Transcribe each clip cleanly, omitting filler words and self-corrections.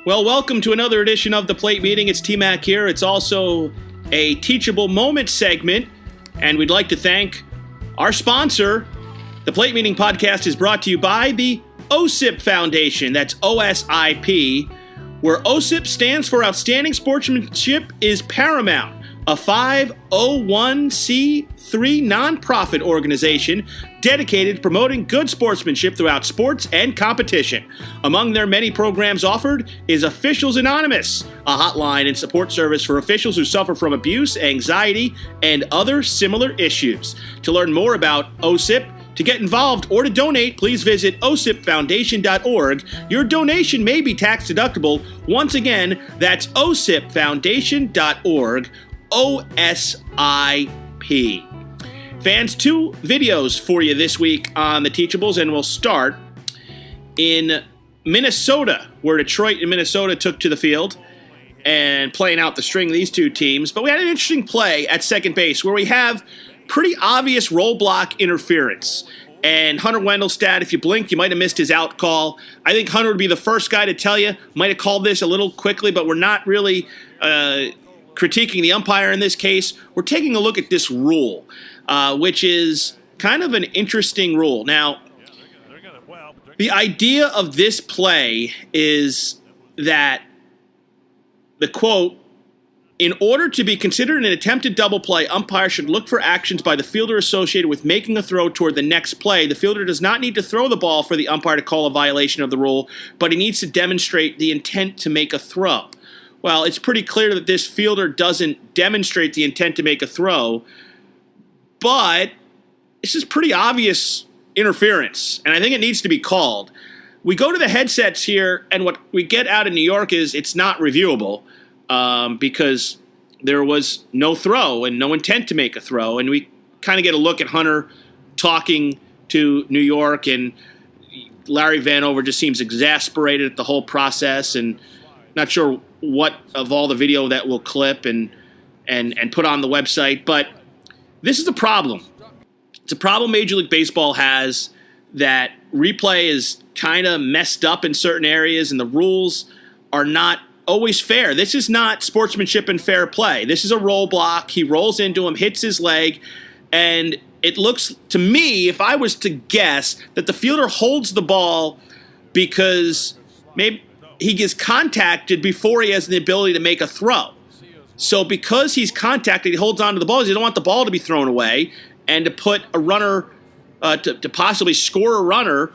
Well, welcome to another edition of The Plate Meeting. It's Tmac here. It's also a Teachable Moment segment, and we'd like to thank our sponsor. The Plate Meeting podcast is brought to you by the OSIP Foundation. That's OSIP, where OSIP stands for Outstanding Sportsmanship is Paramount, a 501c3 nonprofit organization dedicated to promoting good sportsmanship throughout sports and competition. Among their many programs offered is Officials Anonymous, a hotline and support service for officials who suffer from abuse, anxiety, and other similar issues. To learn more about OSIP, to get involved, or to donate, please visit osipfoundation.org. Your donation may be tax deductible. Once again, that's osipfoundation.org, OSIP. Fans, two videos for you this week on the Teachables, and we'll start in Minnesota, where Detroit and Minnesota took to the field and playing out the string of these two teams. But we had an interesting play at second base where we have pretty obvious roll block interference. And Hunter Wendelstedt, if you blinked, you might have missed his out call. I think Hunter would be the first guy to tell you. Might have called this a little quickly, but we're not really critiquing the umpire in this case. We're taking a look at this rule, which is kind of an interesting rule. Now, the idea of this play is that the quote, in order to be considered an attempted double play, umpire should look for actions by the fielder associated with making a throw toward the next play. The fielder does not need to throw the ball for the umpire to call a violation of the rule, but he needs to demonstrate the intent to make a throw. Well, it's pretty clear that this fielder doesn't demonstrate the intent to make a throw, but this is pretty obvious interference, and I think it needs to be called. We go to the headsets here, and what we get out in New York is it's not reviewable. Because there was no throw and no intent to make a throw. And we kind of get a look at Hunter talking to New York, and Larry Vanover just seems exasperated at the whole process and not sure what of all the video that we'll clip and put on the website. But this is a problem. It's a problem Major League Baseball has, that replay is kind of messed up in certain areas and the rules are not always fair. This is not sportsmanship and fair play. This is a roll block. He rolls into him, hits his leg, and it looks to me, if I was to guess, that the fielder holds the ball because maybe he gets contacted before he has the ability to make a throw. So because he's contacted, he holds on to the ball. He don't want the ball to be thrown away, and to put a runner, to possibly score a runner,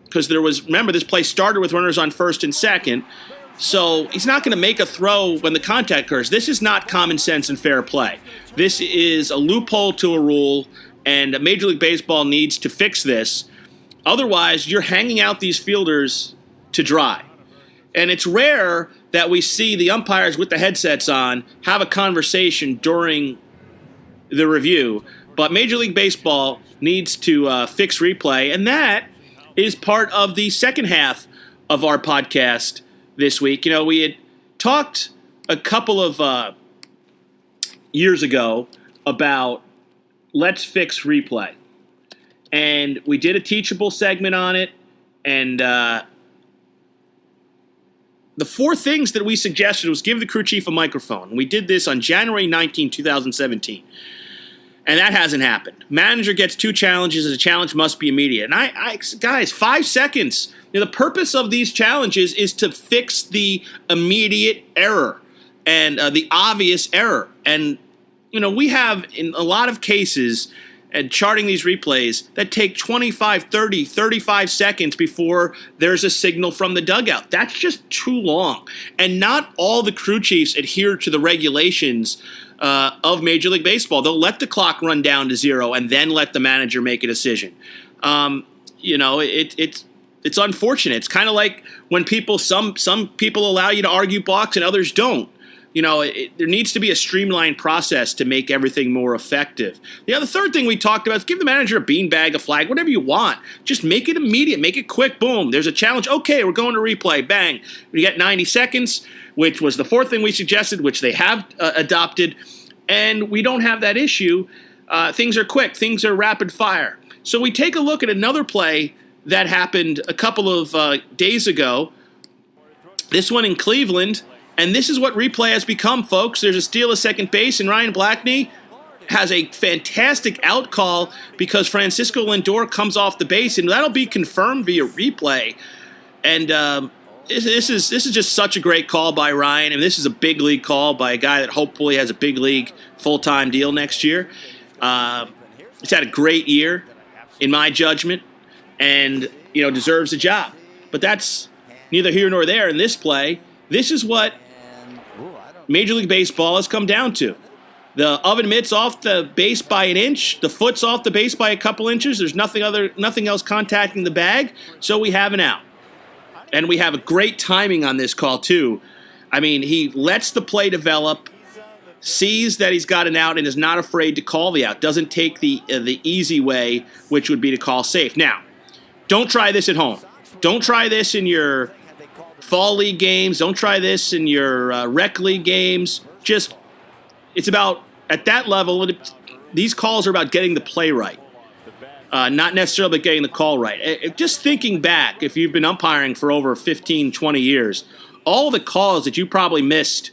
because remember, this play started with runners on first and second. So he's not going to make a throw when the contact occurs. This is not common sense and fair play. This is a loophole to a rule, and Major League Baseball needs to fix this. Otherwise, you're hanging out these fielders to dry. And it's rare that we see the umpires with the headsets on have a conversation during the review. But Major League Baseball needs to fix replay, and that is part of the second half of our podcast this week. You know, we had talked a couple of years ago about let's fix replay. And we did a Teachable segment on it. And the four things that we suggested was give the crew chief a microphone. We did this on January 19, 2017. And that hasn't happened. Manager gets two challenges, and the challenge must be immediate. And guys, 5 seconds. You know, the purpose of these challenges is to fix the immediate error and the obvious error. And, you know, we have in a lot of cases and charting these replays that take 25, 30, 35 seconds before there's a signal from the dugout. That's just too long. And not all the crew chiefs adhere to the regulations of Major League Baseball. They'll let the clock run down to 0 and then let the manager make a decision. You know, it's unfortunate. It's kind of like when some people allow you to argue blocks and others don't. You know, there needs to be a streamlined process to make everything more effective. The third thing we talked about is give the manager a beanbag, a flag, whatever you want. Just make it immediate. Make it quick. Boom. There's a challenge. Okay, we're going to replay. Bang. We get 90 seconds, which was the fourth thing we suggested, which they have adopted. And we don't have that issue. Things are quick. Things are rapid fire. So we take a look at another play that happened a couple of days ago This one in Cleveland, and this is what replay has become, folks. There's a steal of second base, and Ryan Blackney has a fantastic out call because Francisco Lindor comes off the base, and that'll be confirmed via replay. And this is just such a great call by Ryan, and this is a big league call by a guy that hopefully has a big league full-time deal next year. He's had a great year, in my judgment, and deserves a job. But that's neither here nor there in this play. This is what Major League Baseball has come down to. The oven mitt's off the base by an inch. The foot's off the base by a couple inches. There's nothing else contacting the bag, so we have an out. And we have a great timing on this call, too. I mean, he lets the play develop, sees that he's got an out, and is not afraid to call the out. Doesn't take the easy way, which would be to call safe. Now, don't try this at home. Don't try this in your fall league games. Don't try this in your rec league games. It's about, at that level, these calls are about getting the play right, not necessarily getting the call right. Just thinking back, if you've been umpiring for over 15, 20 years, all the calls that you probably missed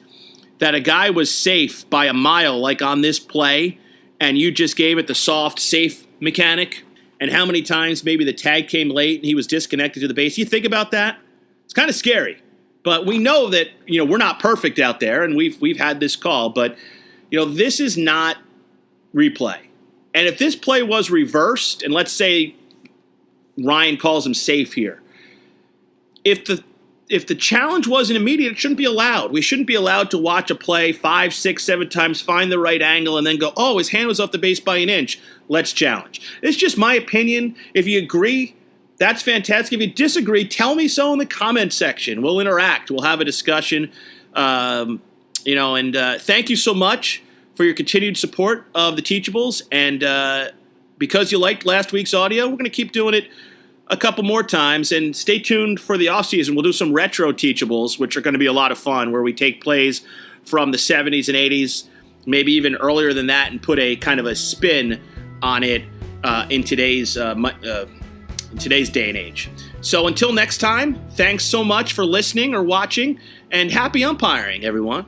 that a guy was safe by a mile, like on this play, and you just gave it the soft, safe mechanic, and how many times maybe the tag came late and he was disconnected to the base. You think about that? It's kind of scary. But we know that, we're not perfect out there, and we've had this call, but this is not replay. And if this play was reversed, and let's say Ryan calls him safe here, if the challenge wasn't immediate, it shouldn't be allowed. We shouldn't be allowed to watch a play 5, 6, 7 times, find the right angle, and then go, oh, his hand was off the base by an inch. Let's challenge. It's just my opinion. If you agree, that's fantastic. If you disagree, tell me so in the comment section. We'll interact. We'll have a discussion. And thank you so much for your continued support of the Teachables. And because you liked last week's audio, we're going to keep doing it a couple more times. And stay tuned for the offseason. We'll do some retro Teachables, which are going to be a lot of fun, where we take plays from the 70s and 80s, maybe even earlier than that, and put a kind of a spin on it in today's day and age. So until next time, thanks so much for listening or watching, and happy umpiring, everyone.